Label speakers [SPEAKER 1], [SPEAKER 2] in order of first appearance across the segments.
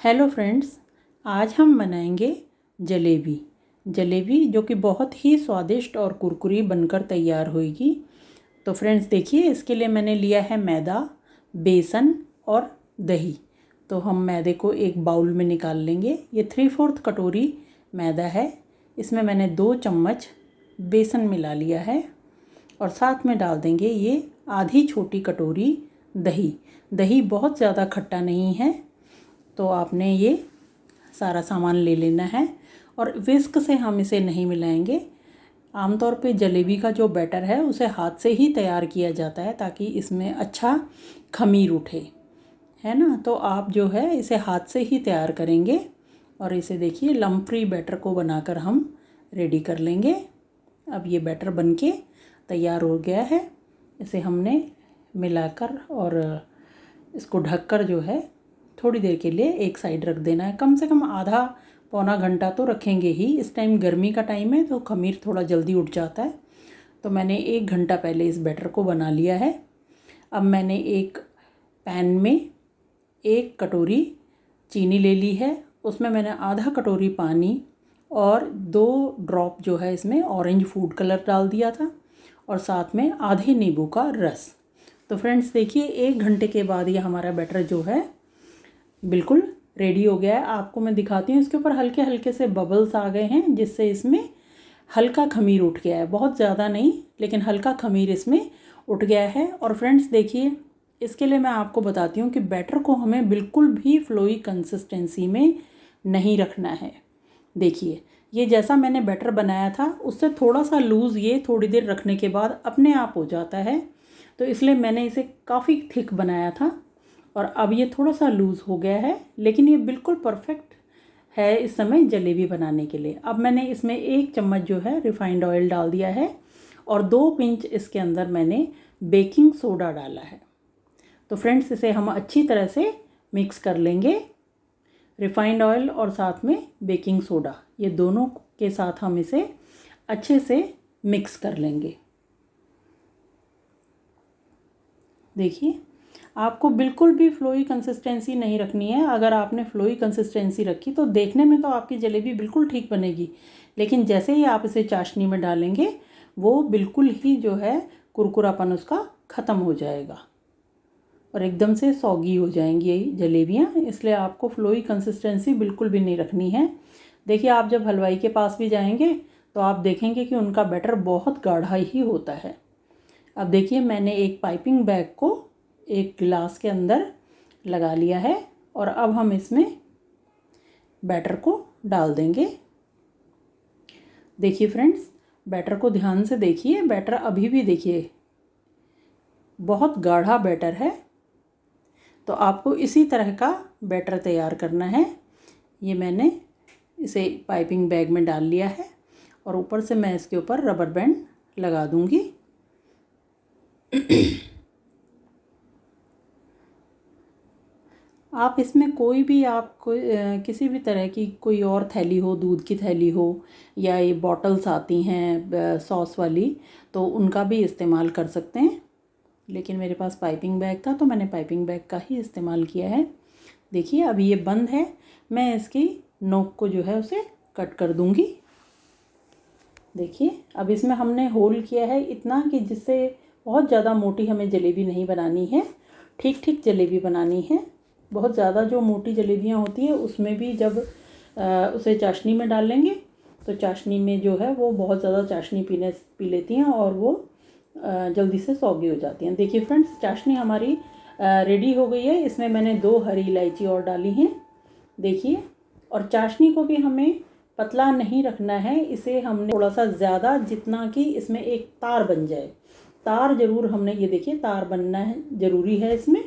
[SPEAKER 1] Hello friends, आज हम बनाएंगे जलेबी। जलेबी जो कि बहुत ही स्वादिष्ट और कुरकुरी बनकर तैयार होगी। तो फ्रेंड्स देखिए, इसके लिए मैंने लिया है मैदा, बेसन और दही। तो हम मैदे को एक बाउल में निकाल लेंगे। ये 3/4 कटोरी मैदा है। इसमें मैंने 2 चम्मच बेसन मिला लिया है और साथ में डाल देंगे ये आधी छोटी कटोरी दही। दही बहुत ज़्यादा खट्टा नहीं है, तो आपने ये सारा सामान ले लेना है और विस्क से हम इसे नहीं मिलाएंगे। आमतौर पे जलेबी का जो बैटर है उसे हाथ से ही तैयार किया जाता है ताकि इसमें अच्छा खमीर उठे, है ना। तो आप जो है इसे हाथ से ही तैयार करेंगे और इसे देखिए लम्प फ्री बैटर को बनाकर हम रेडी कर लेंगे। अब ये बैटर बनके तैयार हो गया है। इसे हमने मिलाकर और इसको ढककर जो है थोड़ी देर के लिए एक साइड रख देना है। कम से कम आधा पौना घंटा तो रखेंगे ही। इस टाइम गर्मी का टाइम है तो खमीर थोड़ा जल्दी उठ जाता है। तो मैंने 1 घंटा पहले इस बैटर को बना लिया है। अब मैंने एक पैन में 1 कटोरी चीनी ले ली है। उसमें मैंने आधा कटोरी पानी और 2 ड्रॉप जो है इसमें ऑरेंज फूड कलर डाल दिया था और साथ में आधे नींबू का रस। तो फ्रेंड्स देखिए, 1 घंटे के बाद ये हमारा बैटर जो है बिल्कुल रेडी हो गया है। आपको मैं दिखाती हूँ, इसके ऊपर हल्के हल्के से बबल्स आ गए हैं जिससे इसमें हल्का खमीर उठ गया है। बहुत ज़्यादा नहीं, लेकिन हल्का खमीर इसमें उठ गया है। और फ्रेंड्स देखिए, इसके लिए मैं आपको बताती हूँ कि बैटर को हमें बिल्कुल भी फ्लोई कंसिस्टेंसी में नहीं रखना है। देखिए, ये जैसा मैंने बैटर बनाया था उससे थोड़ा सा लूज़ ये थोड़ी देर रखने के बाद अपने आप हो जाता है। तो इसलिए मैंने इसे काफ़ी थिक बनाया था और अब ये थोड़ा सा लूज़ हो गया है, लेकिन ये बिल्कुल परफेक्ट है इस समय जलेबी बनाने के लिए। अब मैंने इसमें 1 चम्मच जो है रिफाइंड ऑयल डाल दिया है और 2 पिंच इसके अंदर मैंने बेकिंग सोडा डाला है। तो फ्रेंड्स इसे हम अच्छी तरह से मिक्स कर लेंगे। रिफाइंड ऑयल और साथ में बेकिंग सोडा, ये दोनों के साथ हम इसे अच्छे से मिक्स कर लेंगे। देखिए, आपको बिल्कुल भी फ्लोई कंसिस्टेंसी नहीं रखनी है। अगर आपने फ्लोई कंसिस्टेंसी रखी तो देखने में तो आपकी जलेबी बिल्कुल ठीक बनेगी, लेकिन जैसे ही आप इसे चाशनी में डालेंगे वो बिल्कुल ही जो है कुरकुरापन उसका ख़त्म हो जाएगा और एकदम से सौगी हो जाएंगी ये जलेबियाँ। इसलिए आपको फ्लोई कंसिस्टेंसी बिल्कुल भी नहीं रखनी है। देखिए, आप जब हलवाई के पास भी जाएंगे तो आप देखेंगे कि उनका बैटर बहुत गाढ़ा ही होता है। अब देखिए, मैंने एक पाइपिंग बैग को एक गिलास के अंदर लगा लिया है और अब हम इसमें बैटर को डाल देंगे। देखिए फ्रेंड्स, बैटर को ध्यान से देखिए। बैटर अभी भी देखिए बहुत गाढ़ा बैटर है, तो आपको इसी तरह का बैटर तैयार करना है। ये मैंने इसे पाइपिंग बैग में डाल लिया है और ऊपर से मैं इसके ऊपर रबर बैंड लगा दूंगी। आप इसमें कोई भी किसी भी तरह की कोई और थैली हो, दूध की थैली हो या ये बॉटल्स आती हैं सॉस वाली, तो उनका भी इस्तेमाल कर सकते हैं। लेकिन मेरे पास पाइपिंग बैग था तो मैंने पाइपिंग बैग का ही इस्तेमाल किया है। देखिए, अभी ये बंद है। मैं इसकी नोक को जो है उसे कट कर दूंगी। देखिए, अब इसमें हमने होल किया है इतना कि जिससे बहुत ज़्यादा मोटी हमें जलेबी नहीं बनानी है, ठीक ठीक जलेबी बनानी है। बहुत ज़्यादा जो मोटी जलेबियाँ होती है उसमें भी जब उसे चाशनी में डाल लेंगे तो चाशनी में जो है वो बहुत ज़्यादा चाशनी पी लेती हैं और वो जल्दी से सौगी हो जाती हैं। देखिए फ्रेंड्स, चाशनी हमारी रेडी हो गई है। इसमें मैंने 2 हरी इलायची और डाली हैं। देखिए, और चाशनी को भी हमें पतला नहीं रखना है। इसे हमने थोड़ा सा ज़्यादा, जितना कि इसमें एक तार बन जाए। तार ज़रूर हमने, ये देखिए तार बनना है, ज़रूरी है इसमें।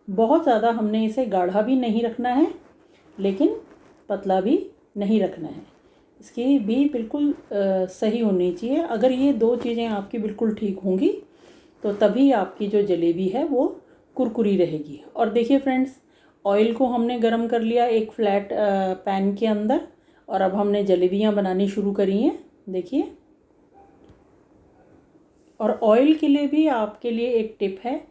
[SPEAKER 1] बहुत ज़्यादा हमने इसे गाढ़ा भी नहीं रखना है, लेकिन पतला भी नहीं रखना है। इसकी भी बिल्कुल सही होनी चाहिए। अगर ये 2 चीज़ें आपकी बिल्कुल ठीक होंगी तो तभी आपकी जो जलेबी है वो कुरकुरी रहेगी। और देखिए फ्रेंड्स, ऑयल को हमने गरम कर लिया एक फ्लैट पैन के अंदर और अब हमने जलेबियाँ बनानी शुरू करी हैं। देखिए, और ऑयल के लिए भी आपके लिए एक टिप है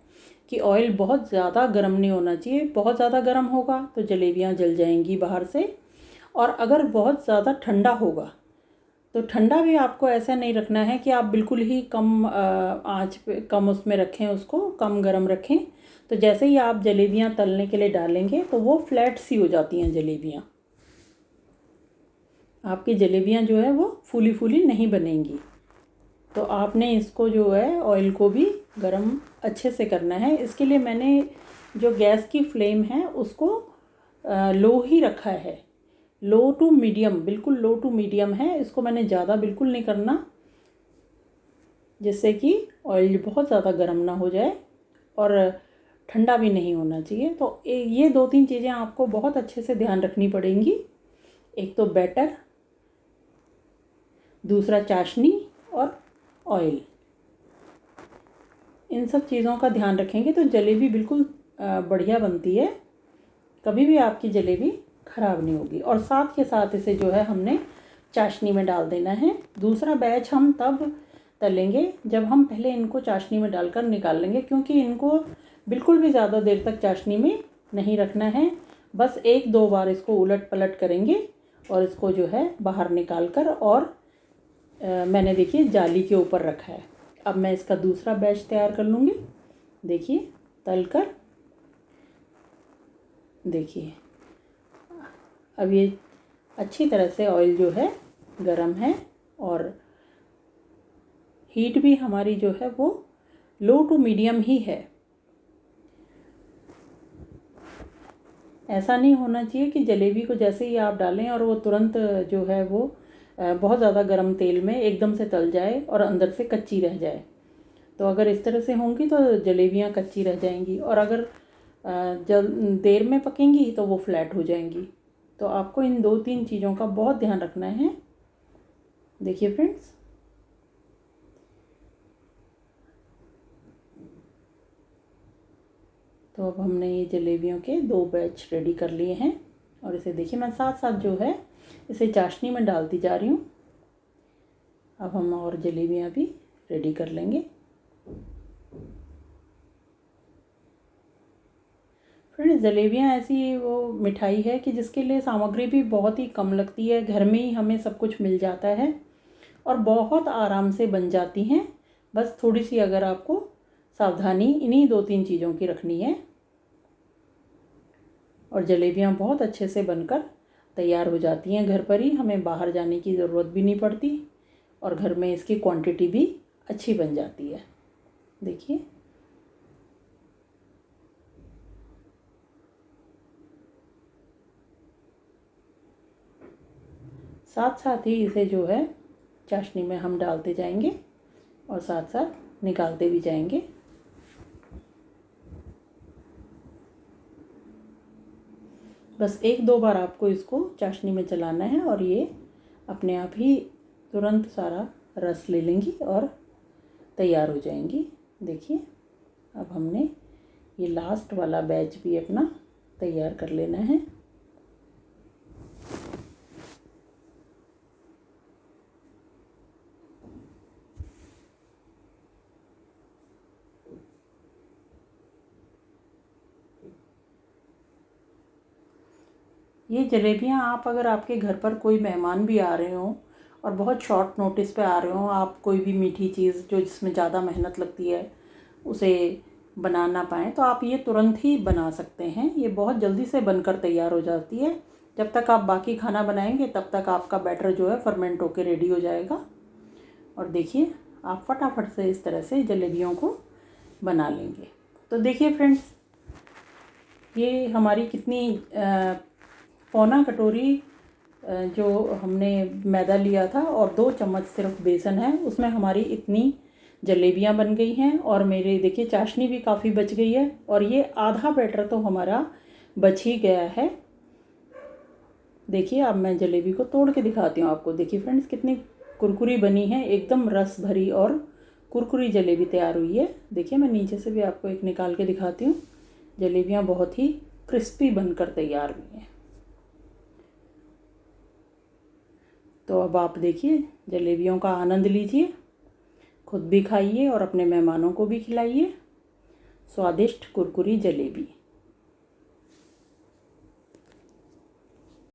[SPEAKER 1] कि ऑयल बहुत ज़्यादा गर्म नहीं होना चाहिए। बहुत ज़्यादा गर्म होगा तो जलेबियाँ जल जाएंगी बाहर से, और अगर बहुत ज़्यादा ठंडा होगा तो ठंडा भी आपको ऐसा नहीं रखना है कि आप बिल्कुल ही कम आंच पे, कम उसमें रखें, उसको कम गरम रखें। तो जैसे ही आप जलेबियाँ तलने के लिए डालेंगे तो वो फ्लैट सी हो जाती हैं जलेबियाँ, आपकी जलेबियाँ जो है वो फूली फूली नहीं बनेंगी। तो आपने इसको जो है ऑयल को भी गरम अच्छे से करना है। इसके लिए मैंने जो गैस की फ्लेम है उसको लो ही रखा है, लो टू मीडियम, बिल्कुल लो टू मीडियम है। इसको मैंने ज़्यादा बिल्कुल नहीं करना, जिससे कि ऑयल बहुत ज़्यादा गर्म ना हो जाए और ठंडा भी नहीं होना चाहिए। तो ये 2-3 चीज़ें आपको बहुत अच्छे से ध्यान रखनी पड़ेंगी। एक तो बैटर, दूसरा चाशनी और ऑयल। इन सब चीज़ों का ध्यान रखेंगे तो जलेबी बिल्कुल बढ़िया बनती है, कभी भी आपकी जलेबी ख़राब नहीं होगी। और साथ के साथ इसे जो है हमने चाशनी में डाल देना है। दूसरा बैच हम तब तलेंगे जब हम पहले इनको चाशनी में डालकर निकाल लेंगे, क्योंकि इनको बिल्कुल भी ज़्यादा देर तक चाशनी में नहीं रखना है। बस 1-2 बार इसको उलट पलट करेंगे और इसको जो है बाहर निकाल कर, और मैंने देखिए जाली के ऊपर रखा है। अब मैं इसका दूसरा बैच तैयार कर लूँगी। देखिए तल कर, देखिए अब ये अच्छी तरह से ऑयल जो है गरम है, और हीट भी हमारी जो है वो लो टू मीडियम ही है। ऐसा नहीं होना चाहिए कि जलेबी को जैसे ही आप डालें और वो तुरंत जो है वो बहुत ज़्यादा गर्म तेल में एकदम से तल जाए और अंदर से कच्ची रह जाए। तो अगर इस तरह से होंगी तो जलेबियाँ कच्ची रह जाएंगी, और अगर जल देर में पकेंगी तो वो फ्लैट हो जाएंगी। तो आपको इन 2-3 चीज़ों का बहुत ध्यान रखना है। देखिए फ्रेंड्स, तो अब हमने ये जलेबियों के 2 बैच रेडी कर लिए हैं, और इसे देखिए मैं साथ साथ जो है इसे चाशनी में डालती जा रही हूँ। अब हम और जलेबियाँ भी रेडी कर लेंगे। फ्रेंड्स, जलेबियाँ ऐसी वो मिठाई है कि जिसके लिए सामग्री भी बहुत ही कम लगती है, घर में ही हमें सब कुछ मिल जाता है और बहुत आराम से बन जाती हैं। बस थोड़ी सी अगर आपको सावधानी इन्हीं 2-3 चीज़ों की रखनी है, और जलेबियाँ बहुत अच्छे से बनकर तैयार हो जाती हैं घर पर ही। हमें बाहर जाने की ज़रूरत भी नहीं पड़ती, और घर में इसकी क्वांटिटी भी अच्छी बन जाती है। देखिए साथ साथ ही इसे जो है चाशनी में हम डालते जाएंगे और साथ साथ निकालते भी जाएंगे। बस 1-2 बार आपको इसको चाशनी में चलाना है और ये अपने आप ही तुरंत सारा रस ले लेंगी और तैयार हो जाएंगी। देखिए अब हमने ये लास्ट वाला बैच भी अपना तैयार कर लेना है। ये जलेबियाँ आप अगर आपके घर पर कोई मेहमान भी आ रहे हों और बहुत शॉर्ट नोटिस पे आ रहे हों, आप कोई भी मीठी चीज़ जो जिसमें ज़्यादा मेहनत लगती है उसे बना ना पाएँ, तो आप ये तुरंत ही बना सकते हैं। ये बहुत जल्दी से बनकर तैयार हो जाती है। जब तक आप बाकी खाना बनाएंगे तब तक आपका बैटर जो है फर्मेंट होकर रेडी हो जाएगा। और देखिए आप फटाफट से इस तरह से जलेबियों को बना लेंगे। तो देखिए फ्रेंड्स, ये हमारी कितनी पौना कटोरी जो हमने मैदा लिया था और 2 चम्मच सिर्फ बेसन है, उसमें हमारी इतनी जलेबियां बन गई हैं। और मेरे देखिए चाशनी भी काफ़ी बच गई है, और ये आधा बैटर तो हमारा बच ही गया है। देखिए अब मैं जलेबी को तोड़ के दिखाती हूँ आपको। देखिए फ्रेंड्स, कितनी कुरकुरी बनी है, एकदम रस भरी और कुरकुरी जलेबी तैयार हुई है। देखिए मैं नीचे से भी आपको एक निकाल के दिखाती हूँ। जलेबियाँ बहुत ही क्रिस्पी बनकर तैयार हुई हैं। तो अब आप देखिए जलेबियों का आनंद लीजिए, खुद भी खाइए और अपने मेहमानों को भी खिलाइए। स्वादिष्ट कुरकुरी जलेबी।